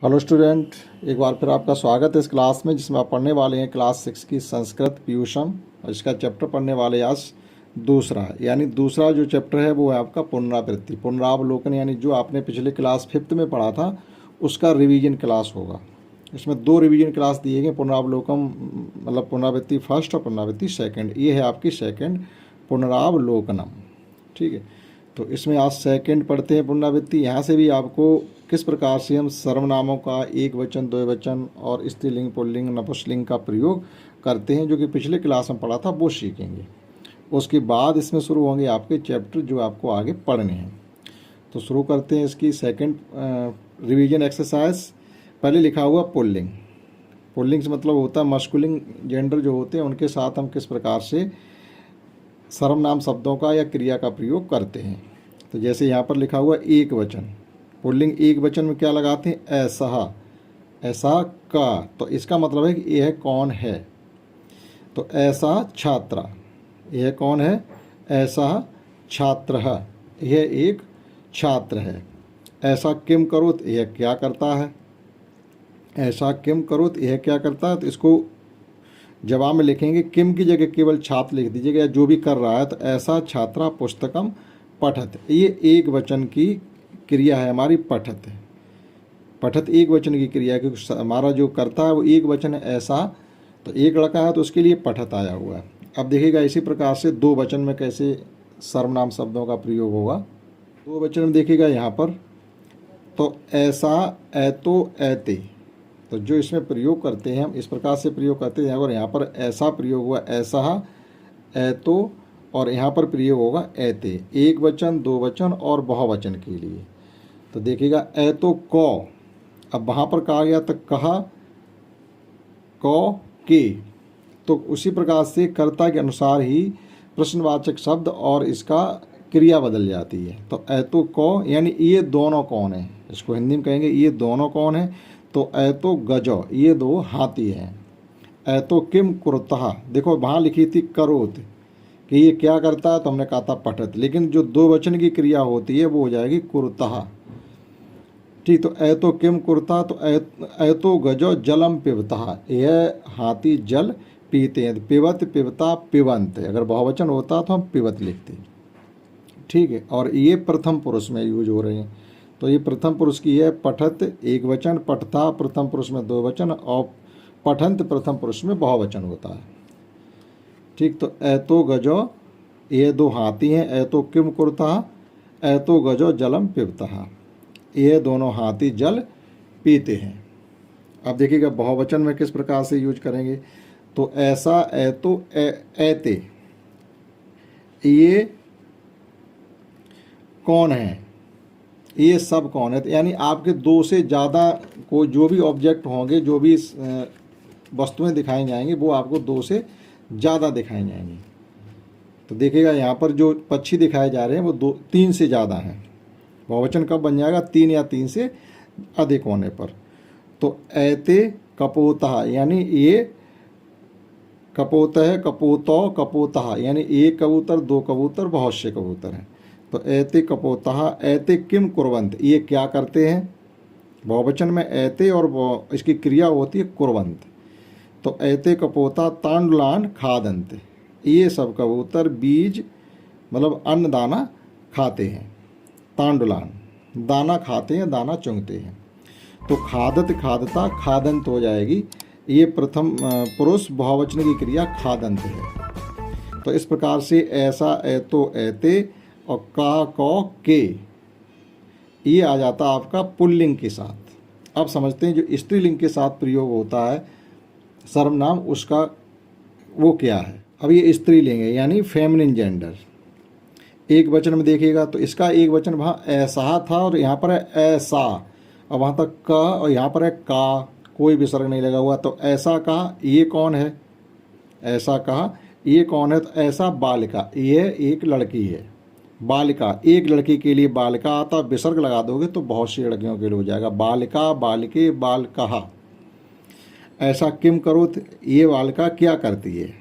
Hello student, एक बार फिर आपका स्वागत है इस क्लास में जिसमें आप पढ़ने वाले हैं क्लास 6 की संस्कृत पीयूषम। और इसका चैप्टर पढ़ने वाले आज दूसरा, यानी दूसरा जो चैप्टर है वो है आपका पुनरावृत्ति, पुनरावलोकन, यानी जो आपने पिछले क्लास 5th में पढ़ा था उसका रिवीजन क्लास होगा। इसमें 2 रिवीजन क्लास दिए गए, पुनरावलोकन मतलब पुनरावृत्ति फर्स्ट और पुनरावृत्ति सेकेंड। ये है आपकी सेकेंड पुनरावलोकनम। ठीक है, तो इसमें आज सेकंड पढ़ते हैं पुनरावृत्ति। यहाँ से भी आपको किस प्रकार से हम सर्वनामों का एक वचन, द्विवचन और स्त्रीलिंग, पुल्लिंग, नपुंसकलिंग का प्रयोग करते हैं, जो कि पिछले क्लास में पढ़ा था, वो सीखेंगे। उसके बाद इसमें शुरू होंगे आपके चैप्टर जो आपको आगे पढ़ने हैं। तो शुरू करते हैं इसकी सेकंड रिवीजन एक्सरसाइज। पहले लिखा हुआ पुल्लिंग। पुल्लिंग से मतलब होता है मस्कुलिन जेंडर जो होते हैं उनके साथ हम किस प्रकार से सर्वनाम शब्दों का या क्रिया का प्रयोग करते हैं। तो जैसे यहाँ पर लिखा हुआ एक वचन, पुल्लिंग एक वचन में क्या लगाते हैं? ऐसा, ऐसा का। तो इसका मतलब है कि यह कौन है। तो ऐसा छात्रा, यह कौन है? ऐसा छात्र, यह एक छात्र है। ऐसा किम करोत, यह क्या करता है। ऐसा किम करोत, यह क्या करता है। तो इसको जवाब में लिखेंगे, किम की जगह केवल छात्र लिख दीजिएगा, या जो भी कर रहा है। तो ऐसा छात्रा पुस्तकम पठत, ये एक वचन की क्रिया है हमारी, पठत है। पठत एक वचन की क्रिया है क्योंकि हमारा जो करता है वो एक वचन है ऐसा। तो एक लड़का है तो उसके लिए पठत आया हुआ है। अब देखिएगा इसी प्रकार से 2 वचन में कैसे सर्वनाम शब्दों का प्रयोग होगा। 2 वचन में देखिएगा यहाँ पर, तो ऐसा, ऐतो, ऐते। तो जो इसमें प्रयोग करते हैं हम इस प्रकार से प्रयोग करते हैं। और यहाँ पर ऐसा प्रयोग हुआ ऐसा, ऐतो, और यहाँ पर प्रयोग होगा ऐते, एक वचन, 2 वचन और बहुवचन के लिए। तो देखिएगा ऐतो कौ, अब वहाँ पर कहा गया तो कहा कौ के। तो उसी प्रकार से कर्ता के अनुसार ही प्रश्नवाचक शब्द और इसका क्रिया बदल जाती है। तो ऐतो कौ यानी ये दोनों कौन है, इसको हिंदी में कहेंगे ये दोनों कौन है। तो ऐतो गजो, ये 2 हाथी हैं। ऐतो किम कुरतः, देखो वहाँ लिखी थी करोत कि ये क्या करता है, तो हमने कहा था पठत, लेकिन जो 2 वचन की क्रिया होती है वो हो जाएगी कुरतः। ठीक, तो ऐतो किम कुरता, तो ऐतो गजो जलम पिबतः, यह हाथी जल पीते हैं। पिबत, पिबता, पिबंत, अगर बहुवचन होता तो हम पिबत लिखते। ठीक है, और ये प्रथम पुरुष में यूज हो रहे हैं। तो ये प्रथम पुरुष की है, पठत एक वचन, पठता प्रथम पुरुष में 2 वचन, और पठंत प्रथम पुरुष में बहुवचन होता है। ठीक, तो ऐतो गजो, ये 2 हाथी हैं। ऐतो किम कुरता, ऐतो गजो जलम पिबतः, ये दोनों हाथी जल पीते हैं। अब देखिएगा बहुवचन में किस प्रकार से यूज करेंगे। तो ऐसा, ऐतो, ऐते, ये कौन है, ये सब कौन है। यानी आपके 2 से ज़्यादा को जो भी ऑब्जेक्ट होंगे, जो भी वस्तुएं दिखाई जाएंगी वो आपको 2 से ज़्यादा दिखाई जाएंगी। तो देखिएगा यहाँ पर जो पक्षी दिखाए जा रहे हैं वो 3 से ज़्यादा हैं। बहुवचन कब बन जाएगा? 3 या 3 से अधिक होने पर। तो ऐते कपोतः, यानी ये कपोतः, कपोतो, कपोतः, यानी एक कबूतर, 2 कबूतर, बहुत से कबूतर हैं। तो ऐते कपोतः, ऐते किम कुर्वन्त, ये क्या करते हैं। बहुवचन में ऐते और इसकी क्रिया होती है कुर्वन्त। तो ऐते कपोता तांडुलान खादंत, ये सब कबूतर बीज मतलब अन्न दाना खाते हैं। तांडुलान दाना खाते हैं, दाना चुंगते हैं। तो खादत, खादता, खादंत हो जाएगी। ये प्रथम पुरुष बहुवचन की क्रिया खादंत है। तो इस प्रकार से ऐसा, ऐतो, ऐते और का, कौ, के, ये आ जाता आपका पुल्लिंग के साथ। अब समझते हैं जो स्त्रीलिंग के साथ प्रयोग होता है सर्वनाम, उसका वो क्या है। अब ये स्त्रीलिंग है यानी फेमिनिन जेंडर। एक वचन में देखिएगा तो इसका एक वचन वहाँ ऐसा था और यहाँ पर है ऐसा, और वहाँ तक का, और यहाँ पर है का, कोई विसर्ग नहीं लगा हुआ। तो ऐसा कहा, ये कौन है। ऐसा कहा, ये कौन है। तो ऐसा बालिका, ये एक लड़की है। बालिका, एक लड़की के लिए बालिका आता, विसर्ग लगा दोगे तो बहुत सी लड़कियों के लिए हो जाएगा बालिका, बालिके, बालकहा। ऐसा किम करो, ये बालिका क्या करती है,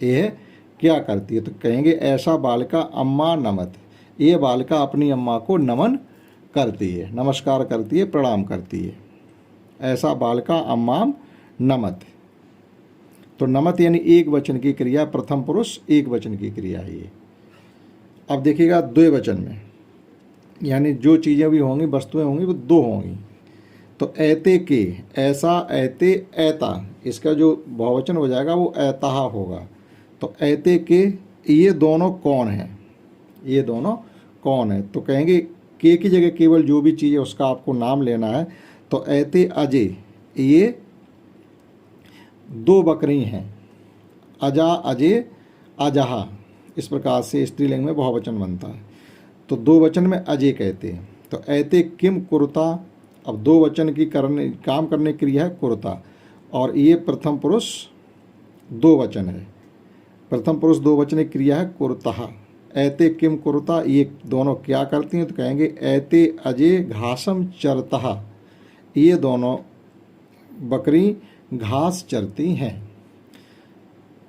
यह क्या करती है। तो कहेंगे ऐसा बालिका अम्मा नमत, ये बालिका अपनी अम्मा को नमन करती है, नमस्कार करती है, प्रणाम करती है। ऐसा बालका अम्माम नमत। तो नमत यानी एक वचन की क्रिया, प्रथम पुरुष एक वचन की क्रिया है ये। अब देखिएगा द्विवचन में, यानी जो चीज़ें भी होंगी, वस्तुएं होंगी, वो दो होंगी। तो ऐते के, ऐसा, ऐते, ऐता, इसका जो बहुवचन हो जाएगा वो ऐताहा होगा। तो ऐते के, ये दोनों कौन हैं, ये दोनों कौन है। तो कहेंगे के की जगह केवल जो भी चीज़ है उसका आपको नाम लेना है। तो ऐते अजय, ये दो बकरी हैं। अजा, अजय, अजहा, इस प्रकार से स्त्रीलिंग में बहुवचन बनता है। तो दो वचन में अजय कहते हैं। तो ऐते किम कुर्ता, अब दो वचन की काम करने की क्रिया है कुर्ता, और ये प्रथम पुरुष दो वचन है। प्रथम पुरुष दो वचन की क्रिया है कुर्ता। ऐते किम कुर्ता, ये दोनों क्या करती हैं। तो कहेंगे ऐते अजय घासम चरता, ये दोनों बकरी घास चरती हैं।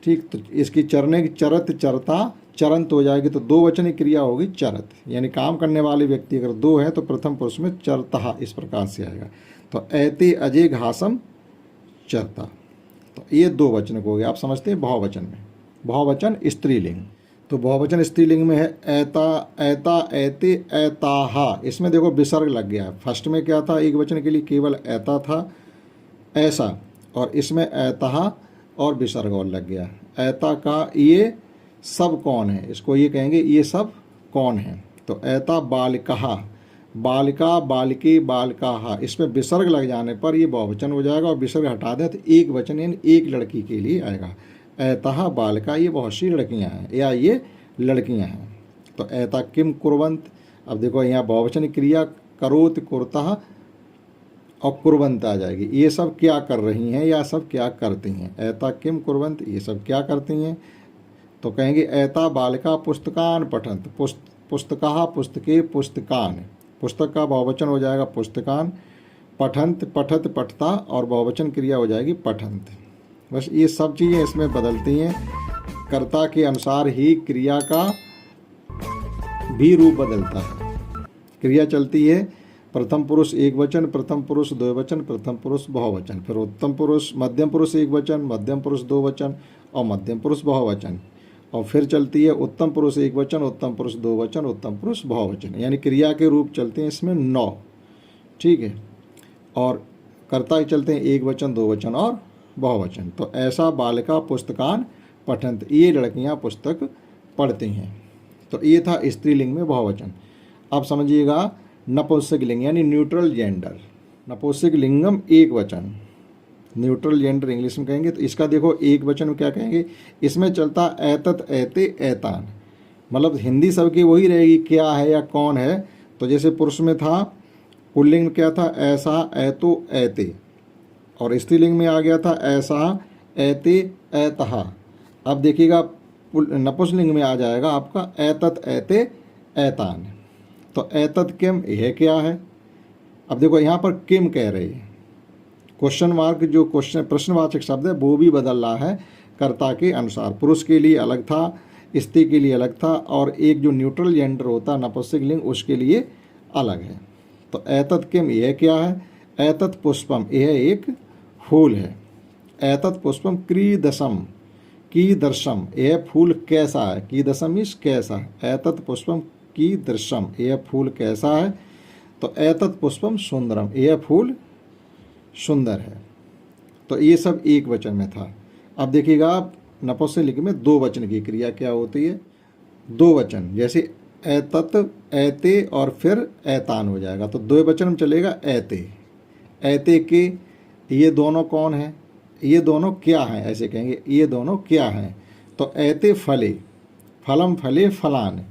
ठीक, तो इसकी चरने की चरत, चरता, चरंत हो जाएगी। तो दो वचन की क्रिया होगी चरत, यानी काम करने वाले व्यक्ति अगर दो है तो प्रथम पुरुष में चरता इस प्रकार से आएगा। तो ऐते अजय घासम चरता, तो ये दो वचन हो गए। आप समझते हैं बहुवचन में, बहुवचन स्त्रीलिंग। तो बहुवचन स्त्रीलिंग में है ऐता, ऐता, ऐते, ऐताहा। इसमें देखो विसर्ग लग गया। फर्स्ट में क्या था, एक वचन के लिए केवल ऐता था, ऐसा, और इसमें ऐताहा और विसर्ग और लग गया। ऐता का ये सब कौन है, इसको ये कहेंगे ये सब कौन है। तो ऐता बालिका, बालिका, बालिके, बालकाहा, इसमें विसर्ग लग जाने पर ये बहुवचन हो जाएगा, और विसर्ग हटा दें तो एक वचन यानी एक लड़की के लिए आएगा। ऐता बालिका, ये बहुत सी लड़कियां हैं या ये लड़कियां हैं। तो ऐता किम कुर्वंत, अब देखो यहाँ बहुवचन क्रिया करोत, कुर्ता और कुर्वंत आ जाएगी। ये सब क्या कर रही हैं या सब क्या करती हैं। ऐता किम कुर्वंत, ये सब क्या करती हैं। तो कहेंगे ऐता बालिका पुस्तकान पठंत, पुस्तका, पुस्तके, पुस्तकान, पुस्तक का बहुवचन हो जाएगा पुस्तकान। पठंत, पठत, पठता, और बहुवचन क्रिया हो जाएगी पठंत। बस ये सब चीज़ें इसमें बदलती हैं, कर्ता के अनुसार ही क्रिया का भी रूप बदलता है। क्रिया चलती है प्रथम पुरुष एक वचन, प्रथम पुरुष दो वचन, प्रथम पुरुष बहुवचन, फिर उत्तम पुरुष, मध्यम पुरुष एक वचन, मध्यम पुरुष दो वचन और मध्यम पुरुष बहुवचन, और फिर चलती है उत्तम पुरुष एक वचन, उत्तम पुरुष दो वचन, उत्तम पुरुष बहुवचन। यानी क्रिया के रूप चलते हैं इसमें 9, ठीक है। और कर्ता चलते हैं एक वचन, दो वचन और बहुवचन। तो ऐसा बालिका पुस्तकान पठंत, ये लड़कियां पुस्तक पढ़ती हैं। तो ये था स्त्रीलिंग में बहुवचन। अब समझिएगा नपुंसक लिंग यानी न्यूट्रल जेंडर। नपुंसक लिंगम एक वचन, न्यूट्रल जेंडर इंग्लिश में कहेंगे। तो इसका देखो एक वचन में क्या कहेंगे, इसमें चलता ऐतत, ऐते, ऐतान, मतलब हिंदी सबकी वही रहेगी क्या है या कौन है। तो जैसे पुरुष में था पुल्लिंग में क्या था, ऐसा, ऐतो, ऐते, और स्त्रीलिंग में आ गया था ऐसा, ऐते, ऐतहा। अब देखिएगा नपुंसकलिंग में आ जाएगा आपका ऐतत, ऐते, ऐतान। तो ऐतत किम, यह क्या है। अब देखो यहाँ पर किम कह रहे हैं, क्वेश्चन मार्क जो क्वेश्चन प्रश्नवाचक शब्द है वो भी बदल रहा है कर्ता के अनुसार। पुरुष के लिए अलग था, स्त्री के लिए अलग था, और एक जो न्यूट्रल जेंडर होता नपुंसकलिंग उसके लिए अलग है। तो ऐतत किम, यह क्या है। ऐतत पुष्पम, यह एक फूल है। ऐतत पुष्पम कीदृशम, कीदृशम, यह फूल कैसा है। कीदृशम मीन्स कैसा। ऐतत पुष्पम कीदृशम, यह फूल कैसा है। तो ऐतत पुष्पम सुंदरम, यह फूल सुंदर है। तो ये सब एक वचन में था। अब देखिएगा नपुंसकलिंग में दो वचन की क्रिया क्या होती है। दो वचन जैसे ऐतत, ऐते और फिर ऐतान हो जाएगा। तो दो वचन में चलेगा ऐते, ऐते के, ये दोनों कौन हैं, ये दोनों क्या हैं, ऐसे कहेंगे ये दोनों क्या हैं। तो ऐते फले, फलम, फले, फलान,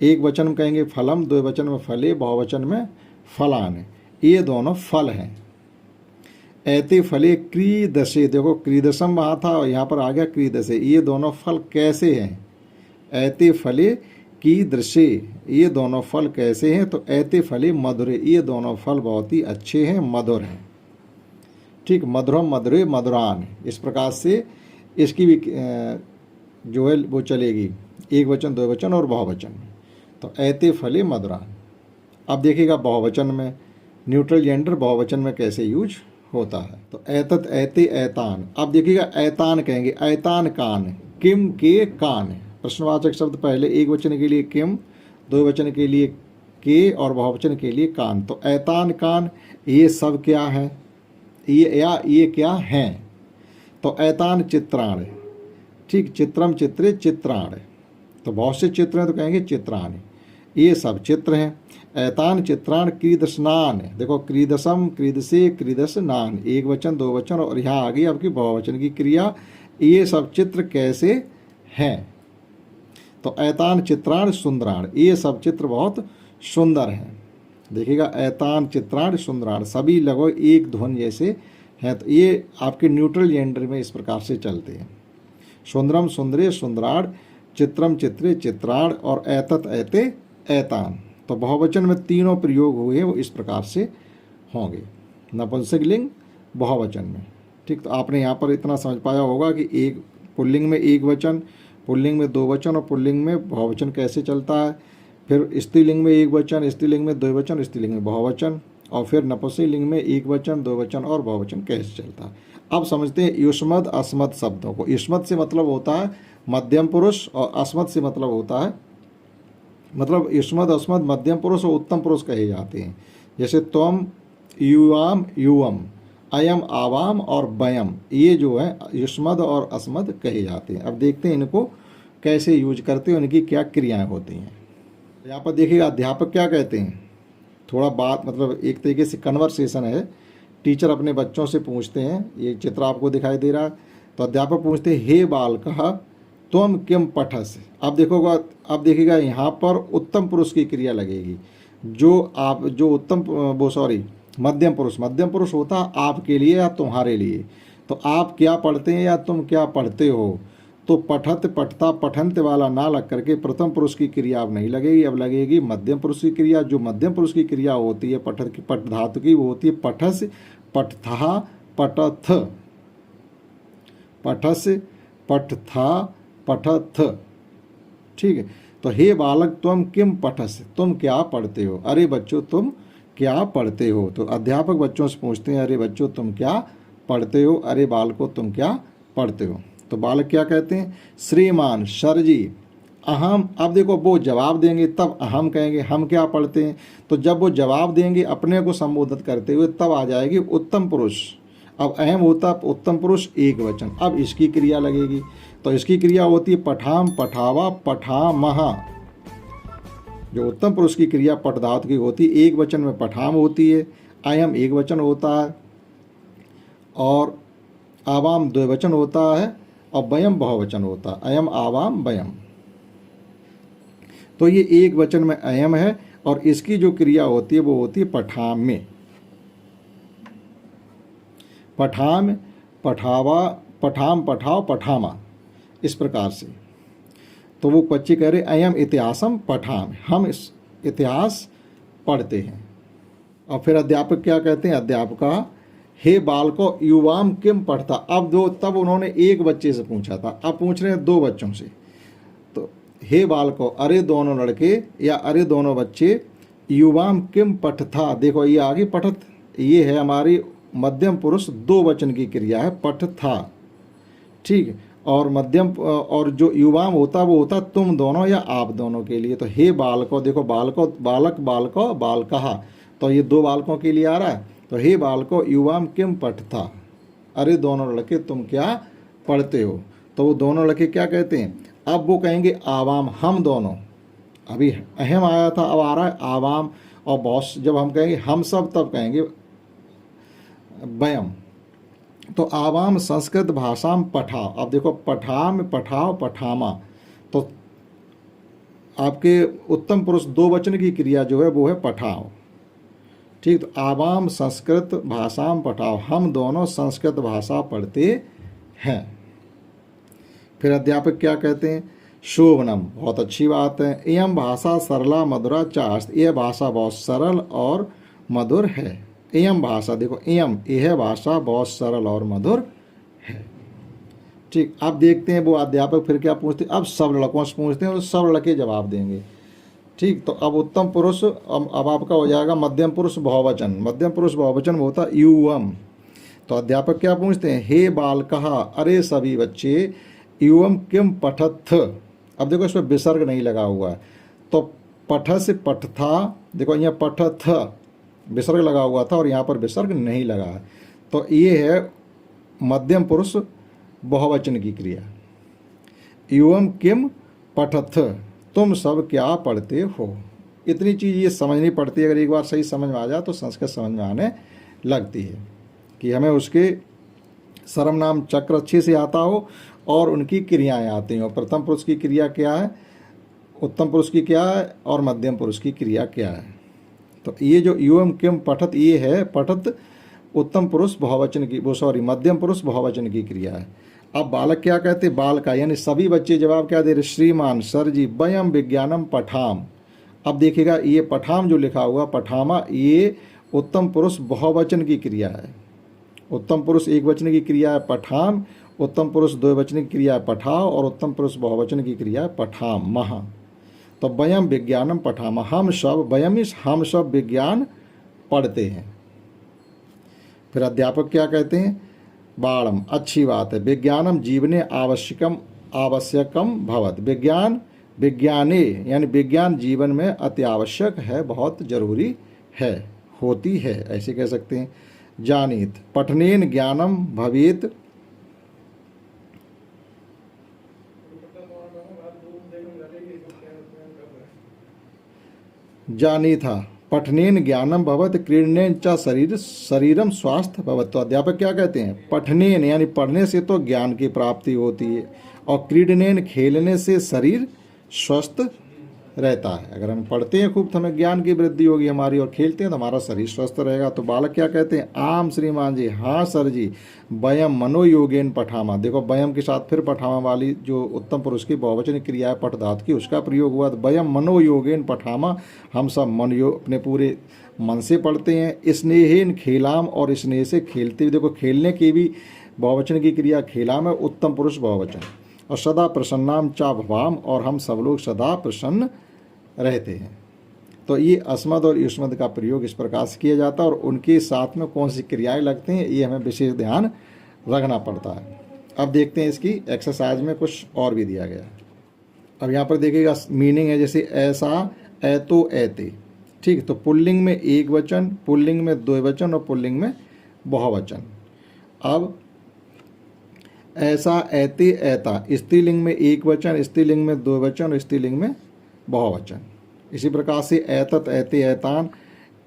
एक वचन में कहेंगे फलम, दो वचन में फले, बहुवचन में फलान, ये दोनों फल हैं। ऐते फले क्रीदशे, देखो क्रीदशम वहाँ था और यहाँ पर आ गया क्रीदशे, ये दोनों फल कैसे हैं। ऐते फले कीदृशे, ये दोनों फल कैसे हैं। तो ऐते फले मधुरे, ये दोनों फल बहुत ही अच्छे हैं, मधुर हैं। ठीक, मधुरम, मधुरे, मधुरान, इस प्रकार से इसकी भी जो है वो चलेगी एक वचन, दो वचन और बहुवचन। तो ऐते फले मधुरान। अब देखिएगा बहुवचन में न्यूट्रल जेंडर बहुवचन में कैसे यूज होता है। तो एतत ऐते ऐतान, अब देखिएगा ऐतान कहेंगे, ऐतान कान, किम के कान। प्रश्नवाचक शब्द पहले एक वचन के लिए किम, दो वचन के लिए के और बहुवचन के लिए कान। तो ऐतान कान, ये सब क्या है, ये क्या हैं। तो ऐतान चित्राण, ठीक, चित्रम चित्रे चित्राण, तो बहुत से चित्र हैं तो कहेंगे चित्राण, ये सब चित्र हैं। ऐतान चित्राण क्रीदस्नान, देखो क्रीदसम क्रीदसे क्रीदस्नान, एक वचन दो वचन और यहाँ आ गई आपकी बहुवचन की क्रिया, ये सब चित्र कैसे हैं। तो ऐतान चित्राण सुंदराण, ये सब चित्र बहुत सुंदर हैं। देखिएगा ऐतान चित्राण सुंदराण, सभी लगभग एक ध्वनि जैसे हैं। तो ये आपके न्यूट्रल जेंडर में इस प्रकार से चलते हैं। सुंदरम सुंदरे सुंदराण, चित्रम चित्रे चित्राण और ऐतत ऐते ऐतान। तो बहुवचन में तीनों प्रयोग हुए वो इस प्रकार से होंगे, नपुंसकलिंग बहुवचन में। ठीक, तो आपने यहाँ पर इतना समझ पाया होगा कि एक पुल्लिंग में एक वचन, पुल्लिंग में दो वचन और पुल्लिंग में बहुवचन कैसे चलता है। फिर स्त्रीलिंग में एक वचन, स्त्रीलिंग में दो वचन, स्त्रीलिंग में बहुवचन, और फिर नपुंसकलिंग में एक वचन दो वचन और बहुवचन कैसे चलता है। अब समझते हैं युष्मद अस्मद शब्दों को। युष्मद से मतलब होता है मध्यम पुरुष और अस्मद से मतलब होता है, मतलब युष्मद अस्मद मध्यम पुरुष और उत्तम पुरुष कहे जाते हैं। जैसे त्वम, युवाम, युवम, अयम, आवाम और बयम, ये जो है युष्मद और अस्मद कहे जाते हैं। अब देखते हैं इनको कैसे यूज करते हैं, उनकी क्या क्रियाएं होती हैं। यहाँ पर देखिएगा अध्यापक क्या कहते हैं, थोड़ा बात मतलब एक तरीके से कन्वर्सेशन है। टीचर अपने बच्चों से पूछते हैं, ये चित्र आपको दिखाई दे रहा है। तो अध्यापक पूछते हैं, हे बालकः त्वम किम पठस। अब देखिएगा यहाँ पर उत्तम पुरुष की क्रिया लगेगी। जो उत्तम मध्यम पुरुष होता है आपके लिए या तुम्हारे लिए। तो आप क्या पढ़ते हैं या तुम क्या पढ़ते हो। तो पठत पठता पठंत वाला ना लग करके प्रथम पुरुष की क्रिया अब नहीं लगेगी, अब लगेगी मध्यम पुरुष की क्रिया। जो मध्यम पुरुष की क्रिया होती है पठत की, पट धातु की, वो होती है पठस, पठथा, पठथ, पठस, पठथा, पठथ। ठीक है, तो हे बालक तुम किम पठस, तुम क्या पढ़ते हो। अरे बच्चों तुम क्या पढ़ते हो। तो अध्यापक बच्चों से पूछते हैं, अरे बच्चों तुम क्या पढ़ते हो, अरे बालकों तुम क्या पढ़ते हो। तो बालक क्या कहते हैं, श्रीमान सर जी अहम। अब देखो वो जवाब देंगे तब अहम कहेंगे, हम क्या पढ़ते हैं। तो जब वो जवाब देंगे अपने को संबोधित करते हुए तब आ जाएगी उत्तम पुरुष। अब अहम होता उत्तम पुरुष एक वचन, अब इसकी क्रिया लगेगी। तो इसकी क्रिया होती है पठाम, पठावा, पठामहा। जो उत्तम पुरुष की क्रिया पट धातु की होती है, एक वचन में पठाम होती है, अयम एक वचन होता है और आवाम द्विवचन होता है और बयम बहुवचन होता है, अयम आवाम बयम। तो ये एक वचन में अयम है और इसकी जो क्रिया होती है वो होती है पठाम में। पठाम, पठावा, पठाम, पठाओ, पठामा, इस प्रकार से। तो वो बच्चे कह रहे अयम इतिहासम पठाम, हम इस इतिहास पढ़ते हैं। और फिर अध्यापक क्या कहते हैं, अध्यापका हे बालको युवाम किम पढ़ता। तब उन्होंने एक बच्चे से पूछा था, अब पूछ रहे हैं दो बच्चों से। तो हे बालको, अरे दोनों लड़के या अरे दोनों बच्चे, युवाम किम पठथा। देखो ये आगे पठत, ये है हमारी मध्यम पुरुष दो वचन की क्रिया है पठथा। ठीक है, और मध्यम और जो युवाम होता वो होता तुम दोनों या आप दोनों के लिए। तो हे बालको, देखो बालको, बालक, बालको, बालकहा, तो ये दो बालकों के लिए आ रहा है। तो हे बालको युवाम किम पठथा, अरे दोनों लड़के तुम क्या पढ़ते हो। तो वो दोनों लड़के क्या कहते हैं, अब वो कहेंगे आवाम, हम दोनों। अभी अहम आया था, अब आ रहा है आवाम। और बॉस जब हम कहेंगे हम सब तब कहेंगे बयम। तो आवाम संस्कृत भाषा में पठाओ। अब देखो पठा में पठाओ, पठामा। तो आपके उत्तम पुरुष दो वचन की क्रिया जो है वो है पठाओ। ठीक, तो आवाम संस्कृत भाषा में पठाओ, हम दोनों संस्कृत भाषा पढ़ते हैं। फिर अध्यापक क्या कहते हैं, शोभनम, बहुत अच्छी बात है। एयम भाषा सरला मधुरा चास्त, यह भाषा बहुत सरल और मधुर है। एयम भाषा, देखो एयम, यह भाषा बहुत सरल और मधुर है। ठीक, अब देखते हैं वो अध्यापक फिर क्या पूछते हैं। अब सब लड़कों से पूछते हैं और सब लड़के जवाब देंगे। ठीक, तो अब उत्तम पुरुष, अब आपका हो जाएगा मध्यम पुरुष बहुवचन। मध्यम पुरुष बहुवचन होता है युवम। तो अध्यापक क्या पूछते हैं, हे बालकः, अरे सभी बच्चे, एवं किम पठथ। अब देखो इसमें विसर्ग नहीं लगा हुआ है, तो पठ से पठ था, देखो यहाँ पठथ विसर्ग लगा हुआ था और यहाँ पर विसर्ग नहीं लगा है, तो ये है मध्यम पुरुष बहुवचन की क्रिया। एवं किम पठथ, तुम सब क्या पढ़ते हो। इतनी चीज़ ये समझनी पड़ती है, अगर एक बार सही समझ में आ जाए तो संस्कृत समझ में आने लगती है, कि हमें उसके सर्वनाम चक्र अच्छे से आता हो और उनकी क्रियाएं आती हो। प्रथम पुरुष की क्रिया क्या है, उत्तम पुरुष की क्या है और मध्यम पुरुष की क्रिया क्या है। तो ये जो एवं किम पठत, ये है पठत उत्तम पुरुष बहुवचन की, वो सॉरी मध्यम पुरुष बहुवचन की क्रिया है। अब बालक क्या कहते, बालका यानी सभी बच्चे जवाब क्या दे रहे, श्रीमान सर जी वयम विज्ञानम पठाम। अब देखिएगा ये पठाम जो लिखा हुआ पठामा, ये उत्तम पुरुष बहुवचन की क्रिया है। उत्तम पुरुष एक वचन की क्रिया है पठाम, उत्तम पुरुष द्विवचन की क्रिया है पठाओ और उत्तम पुरुष बहुवचन की क्रिया है पठाम महा। तो वयम विज्ञानम पठाम, हम सब, वयम इस हम सब विज्ञान पढ़ते हैं। फिर अध्यापक क्या कहते हैं, बाणम, अच्छी बात है, विज्ञानम जीवने आवश्यकम भवत। विज्ञान विज्ञाने यानी विज्ञान जीवन में अति आवश्यक है, बहुत जरूरी है, होती है, ऐसे कह सकते हैं। जानीत, पठनेन ज्ञानम भवेत। जानी था, पठनेन ज्ञानम भवत, क्रीडनेन च शरीरम स्वास्थ्य भवत। तो अध्यापक क्या कहते हैं, पठनेन यानी पढ़ने से तो ज्ञान की प्राप्ति होती है, और क्रीडनेन खेलने से शरीर स्वस्थ रहता है। अगर हम पढ़ते हैं खूब तो हमें ज्ञान की वृद्धि होगी हमारी, और खेलते हैं तो हमारा शरीर स्वस्थ रहेगा। तो बालक क्या कहते हैं, आम श्रीमान जी, हाँ सर जी, वयम मनोयोगेन पठामा। देखो वयम के साथ फिर पठामा वाली जो उत्तम पुरुष की बहुवचन क्रिया है पठ धातु की, उसका प्रयोग हुआ। तो वयम मनोयोगेन पठामा, हम सब मन योग अपने पूरे मन से पढ़ते हैं। स्नेहेन खेलाम, और स्नेह से खेलते हुए। देखो खेलने की भी बहुवचन की क्रिया खेलाम है, उत्तम पुरुष बहुवचन। और सदा प्रसन्नाम चा भवाम, और हम सब लोग सदा प्रसन्न रहते हैं। तो ये अस्मद और युष्मद का प्रयोग इस प्रकार से किया जाता है, और उनके साथ में कौन सी क्रियाएं लगती हैं ये हमें विशेष ध्यान रखना पड़ता है। अब देखते हैं इसकी एक्सरसाइज में कुछ और भी दिया गया है। अब यहाँ पर देखिएगा मीनिंग है, जैसे ऐसा, ऐतो, ऐते, ठीक। तो पुल्लिंग में एक वचन, पुल्लिंग में द्विवचन और पुल्लिंग में बहुवचन। अब ऐसा, ऐते, ऐता, स्त्रीलिंग में एक वचन, स्त्रीलिंग में द्विवचन और स्त्रीलिंग में बहुवचन। इसी प्रकार से ऐतत, ऐते, ऐतान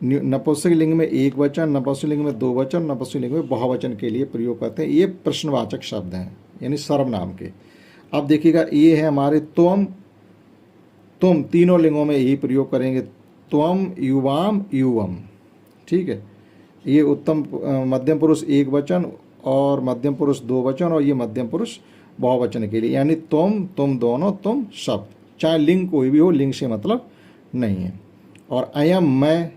नपुंसक लिंग में एक वचन, नपुंसक लिंग में दो वचन, नपुंसक लिंग में बहुवचन के लिए प्रयोग करते हैं। ये प्रश्नवाचक शब्द हैं यानी सर्वनाम के। अब देखिएगा ये है हमारे त्वम, तुम, तीनों लिंगों में यही प्रयोग करेंगे, त्वम, युवाम, युवम, ठीक है। ये उत्तम मध्यम पुरुष एक वचन और मध्यम पुरुष दो वचन, और ये मध्यम पुरुष बहुवचन के लिए, यानी तुम दोनों, तुम सब, चाहे लिंग कोई भी हो, लिंग से मतलब नहीं है। और अयम, मैं,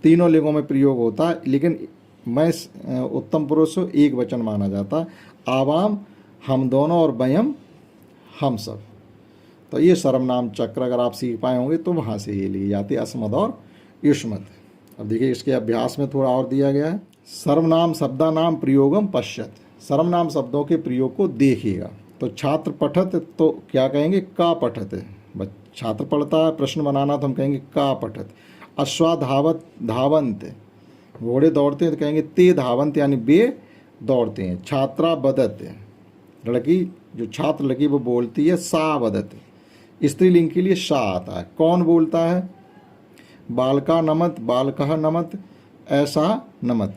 तीनों लिंगों में प्रयोग होता है, लेकिन मैं उत्तम पुरुष एक वचन माना जाता है। आवाम, हम दोनों, और वयम, हम सब। तो ये सर्वनाम चक्र अगर आप सीख पाए होंगे तो वहाँ से ये ली जाती है, अस्मद और युष्मद। अब देखिए इसके अभ्यास में थोड़ा और दिया गया है। सर्वनाम शब्दानाम प्रयोगम पश्यत, सर्वनाम शब्दों के प्रयोग को देखिएगा। तो छात्र पठत, तो क्या कहेंगे, का पठत। छात्र पढ़ता है, प्रश्न बनाना तो हम कहेंगे का पठत। अश्वा धावत, धावंत, घोड़े दौड़ते हैं तो कहेंगे ते धावंत, यानी वे दौड़ते हैं। छात्रा बदत, लड़की जो छात्र लड़की वो बोलती है, सा बदत। स्त्रीलिंग के लिए सा आता है। कौन बोलता है, बालका नमत, बालकः नमत, ऐसा नमत,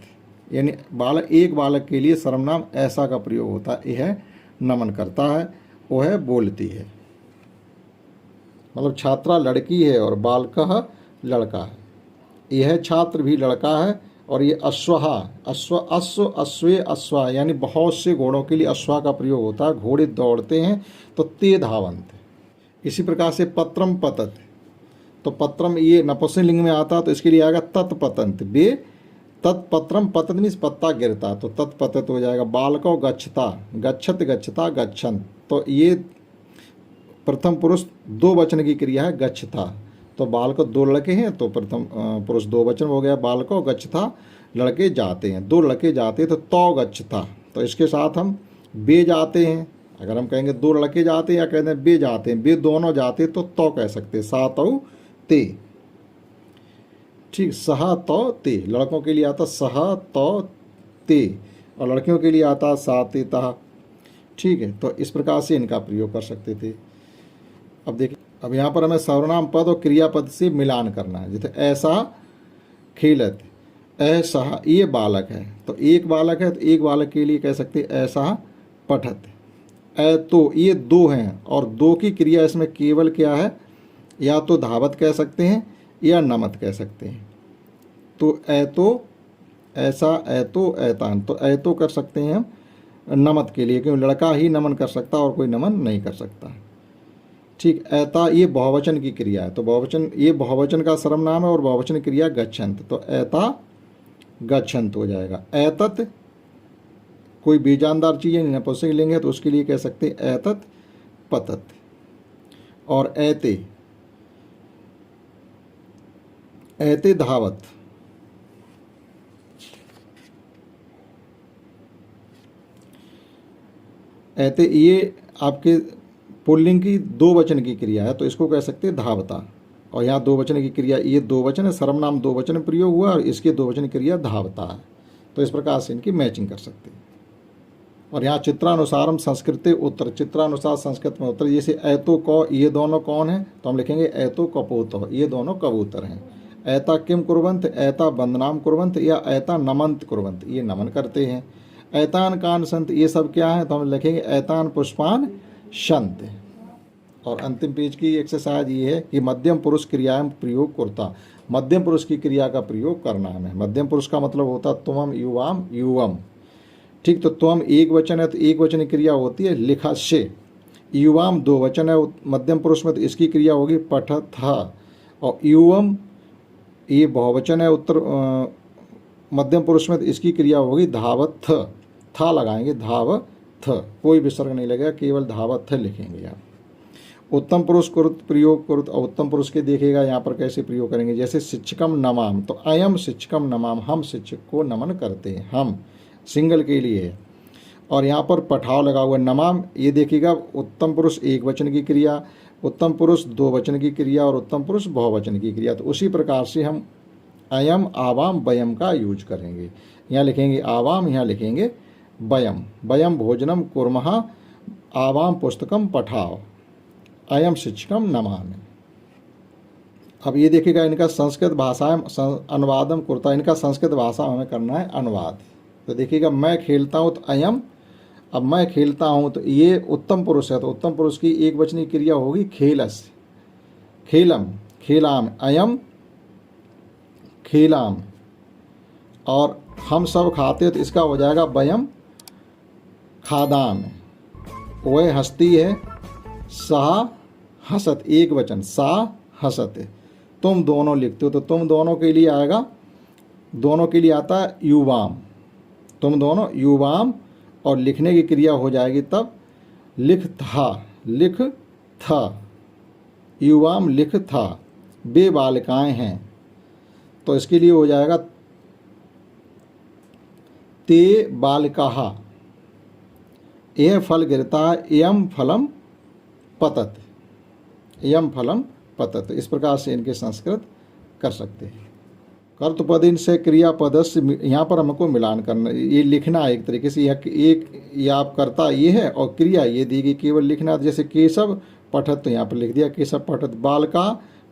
यानी बालक, एक बालक के लिए सर्वनाम ऐसा का प्रयोग होता है। यह नमन करता है, वह बोलती है। मतलब छात्रा लड़की है और बालकः लड़का है। यह छात्र भी लड़का है, और ये अश्वहा, अश्वे, अश्वा, यानी बहुत से घोड़ों के लिए अश्वा का प्रयोग होता है, घोड़े दौड़ते हैं तो ते धावंत। इसी प्रकार से पत्रम पतत, तो पत्रम ये नपुंसकलिंग में आता तो इसके लिए आएगा तत्पतंत, बे तत्पत्रम, पतत मीन्स पत्ता गिरता, तो तत्पतत हो जाएगा। बालको गच्छता, गच्छत, गच्छता, गच्छन, तो ये प्रथम पुरुष दो वचन की क्रिया है, गच्छता। तो बालक दो लड़के हैं तो प्रथम पुरुष दो वचन हो गया, बालको गच्छता लड़के जाते हैं, 2 लड़के जाते हैं, तो तौ गच्छता, तो इसके साथ हम बे जाते हैं। अगर हम कहेंगे 2 लड़के जाते हैं या कहते हैं बे जाते हैं, बे दोनों जाते हैं, तो तौ कह सकते हैं, सा तौ ते। ठीक, सहा तौ ते, लड़कों के लिए आता सहा तौ ते और लड़कियों के लिए आता सा ते ता। ठीक है, तो इस प्रकार से इनका प्रयोग कर सकते थे। अब देखिए, अब यहाँ पर हमें सर्वनाम पद और क्रियापद से मिलान करना है। जैसे ऐसा खेलत, ऐसा ये बालक है, तो एक बालक है, तो एक बालक के लिए कह सकते हैं ऐसा पठत। तो ये 2 हैं और 2 की क्रिया इसमें केवल क्या है, या तो धावत कह सकते हैं या नमत कह सकते हैं। तो ऐतो, ऐसा, ऐतो, ऐतान, तो ऐतो कर सकते हैं हम नमत के लिए, क्योंकि लड़का ही नमन कर सकता और कोई नमन नहीं कर सकता। ठीक, ऐता ये बहुवचन की क्रिया है, तो बहुवचन, ये बहुवचन का सर्वनाम है और बहुवचन क्रिया गच्छन्त, तो ऐता गच्छन्त हो जाएगा। ऐतत कोई बेजानदार चीज़ है, नपुंसक लेंगे तो उसके लिए कह सकते हैं ऐतत पतत। और ऐते, ऐते धावत, ऐते ये आपके पुल्लिंग की 2 वचन की क्रिया है, तो इसको कह सकते हैं धावता। और यहाँ 2 वचन की क्रिया, ये 2 वचन है, सर्वनाम 2 वचन प्रयोग हुआ और इसके 2 वचन क्रिया धावता है, तो इस प्रकार से इनकी मैचिंग कर सकते हैं। और यहाँ चित्रानुसारम संस्कृत उत्तर, चित्रानुसार संस्कृत में उत्तर, जैसे ऐतो कौ, ये दोनों कौन है, तो हम लिखेंगे ऐतो कपोतो, ये दोनों कबूतर हैं। ऐता किम कुर्वंत, ऐता वंदनाम कुर्वंत या ऐता नमंत कुर्वंत, ये नमन करते हैं। ऐतान कान संत, ये सब क्या है, तो हम लिखेंगे ऐतान पुष्पान शंत। और अंतिम पेज की एक्सरसाइज ये है कि मध्यम पुरुष क्रियाएं प्रयोग करता, मध्यम पुरुष की क्रिया का प्रयोग करना है। मध्यम पुरुष का मतलब होता तुमम, युवाम, युवम। ठीक, तो तुम एक वचन है तो एक वचन की क्रिया होती है लिखा से। युवाम 2 वचन है मध्यम पुरुष में, तो इसकी क्रिया होगी पठ था। और युवम ये बहुवचन है उत्तर मध्यम पुरुष में, तो इसकी क्रिया होगी धावत थ, था लगाएंगे धाव थ, कोई विसर्ग नहीं लगेगा, केवल धावत थ लिखेंगे आप। उत्तम पुरुष कुरुत प्रयोग कुरुत, और उत्तम पुरुष के देखिएगा यहाँ पर कैसे प्रयोग करेंगे। जैसे शिक्षकम नमाम, तो अयम शिक्षकम नमाम, हम शिक्षक को नमन करते हैं, हम सिंगल के लिए है। और यहाँ पर पठाव लगा हुआ नमाम, ये देखिएगा उत्तम पुरुष एक वचन की क्रिया, उत्तम पुरुष 2 वचन की क्रिया और उत्तम पुरुष बहुवचन की क्रिया। तो उसी प्रकार से हम अयम, आवाम, वयम का यूज करेंगे। यहाँ लिखेंगे आवाम, यहाँ लिखेंगे वयम। वयम भोजनम कुर्मः, आवाम पुस्तकम पठाव, अयम शिक्षकम नमामि। अब ये देखिएगा इनका संस्कृत भाषा में अनुवादम कुर्ता, इनका संस्कृत भाषा में हमें करना है अनुवाद। तो देखिएगा मैं खेलता हूँ, तो अयम, अब मैं खेलता हूँ, तो ये उत्तम पुरुष है, तो उत्तम पुरुष की एक वचनी क्रिया होगी खेलस, खेलम, खेलाम, अयम खेलाम। और हम सब खाते हैं, तो इसका हो जाएगा वयम खादाम। वह हंसती है, सा हसत, एक वचन, सा हसत। तुम दोनों लिखते हो, तो तुम दोनों के लिए आएगा, दोनों के लिए आता है युवाम, तुम दोनों युवाम। और लिखने की क्रिया हो जाएगी तब लिख था, लिख था, युवाम लिख था। बे बालिकाएं हैं, तो इसके लिए हो जाएगा ते बालिकाहा। यह फल गिरता है, यम फलम पतत, यम फलम पतत। इस प्रकार से इनके संस्कृत कर सकते हैं। कर्तृपदिन से क्रियापद से, यहाँ पर हमको मिलान करना, ये लिखना है एक तरीके से, एक आप करता ये है और क्रिया ये दी गई, केवल लिखना। जैसे केशव पठत, तो यहाँ पर लिख दिया केशव पठत, बालका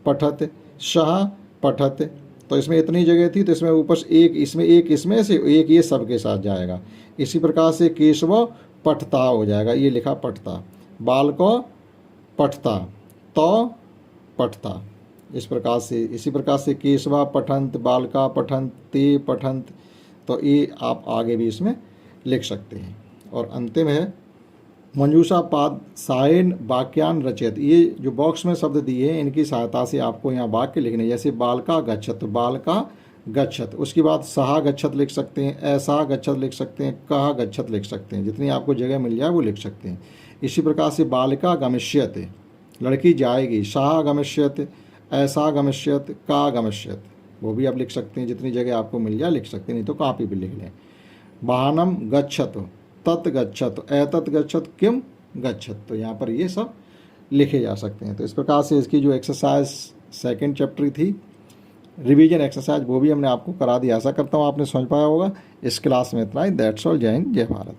पठत, शाह पठत। तो इसमें इतनी जगह थी, तो इसमें ऊपर से एक इसमें, एक इसमें से, एक ये सब के साथ जाएगा। इसी प्रकार से केशव पठता हो जाएगा, ये लिखा पठता, बालको पठता, तो पठता। इस प्रकार से, इसी प्रकार से केशवा पठंत, बालका पठंत, ते पठंत। तो ये आप आगे भी इसमें लिख सकते हैं। और अंतिम है मंजूषा पाद सायन वाक्यान रचयत। ये जो बॉक्स में शब्द दिए हैं, इनकी सहायता से आपको यहाँ वाक्य लिखने, जैसे बालका गच्छत, बालका गच्छत, उसके बाद सहा गच्छत लिख सकते हैं, ऐसा गच्छत लिख सकते हैं, कहा गच्छत लिख सकते हैं, जितनी आपको जगह मिल जाए वो लिख सकते हैं। इसी प्रकार से बालिका गमिष्यत, लड़की जाएगी, शाह गमिष्यत, ऐसा गमिष्यत, का गमिष्यत, वो भी आप लिख सकते हैं, जितनी जगह आपको मिल जाए लिख सकते हैं, नहीं तो कॉपी पे लिख लें। वाहनम गच्छत, तत् गच्छत, एतत् गच्छत, किम गच्छत, तो यहाँ पर ये सब लिखे जा सकते हैं। तो इस प्रकार से इसकी जो एक्सरसाइज सेकंड चैप्टर थी, रिवीजन एक्सरसाइज, वो भी हमने आपको करा दिया। आशा करता हूँ आपने समझ पाया होगा। इस क्लास में इतना ही। That's all. जय हिंद, जय भारत।